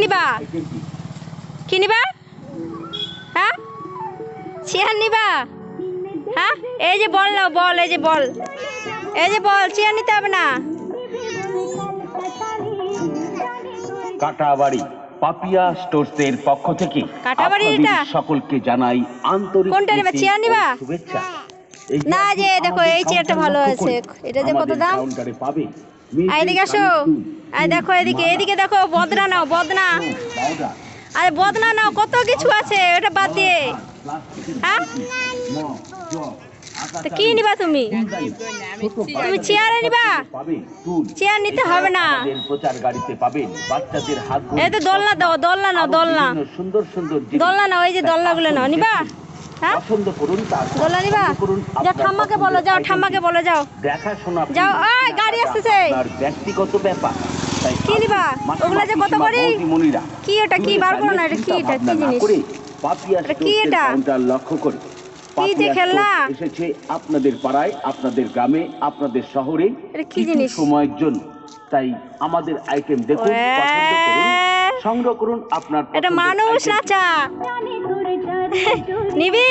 নিবা? কি নিবা? হ্যাঁ, চেয়ার নিবা? হ্যাঁ, এই যে বল নাও, বল, এই যে বল, এই যে বল, চেয়ার নিতে হবে না। কাটাবাড়ি পাপিয়া স্টোরসের পক্ষ থেকে কাটাবাড়ি আপনাদের এটা? সকলকে জানাই আন্তরিক কোনটা নেবা? প্রীতি চেয়ার ও নিবা? শুভেচ্ছা। না, যে দেখো এই চেয়ারটা ভালো আছে। এটা যে কত দাম? কাউন্টারে পাবেন এদিকে আসো, দেখো এদিকে, এদিকে দেখো, বদনা নাও, বদনা। আরে বদনা নাও, কত কিছু আছে, ওটা বাদ দিয়ে। হ্যাঁ, তো কি নিবা তুমি? তুমি চেয়ারে নিবা? চেয়ার নিতে হবে না। প্রচার গাড়িতে পাবেন বাচ্চাদের হাত এই তো দোলনা দাও, দোলনা নাও, দোলনা, সুন্দর সুন্দর দোলনা নাও, এই যে দোলনাগুলো নাও। নিবা? হ্যাঁ, পছন্দ করুন, দোলনা নিবা? যাও ঠাম্মাকে বলো, যাও ঠাম্মাকে বলো, যাও দেখাশোনা যাও। ওই গাড়ি আসতেছে। আপনার ব্যক্তিগত ব্যাপার। তাই কি নিবা? ওগুলা যে কত করে? কি ওটা? কি বার করো না, এটা কি? এটা কি জিনিস? এটা কি এটা? লক্ষ্য করে কি যে খেলনা? এসেছে আপনাদের পাড়ায়, আপনাদের গ্রামে, আপনাদের শহরে এটা কি কিছু জিনিস? সময়ের জন্য। তাই আমাদের আইটেম দেখুন, পছন্দ করুন, সংগ্রহ করুন আপনার এটা পছন্দের মানুষ আইটেম। নাচা। নিবি?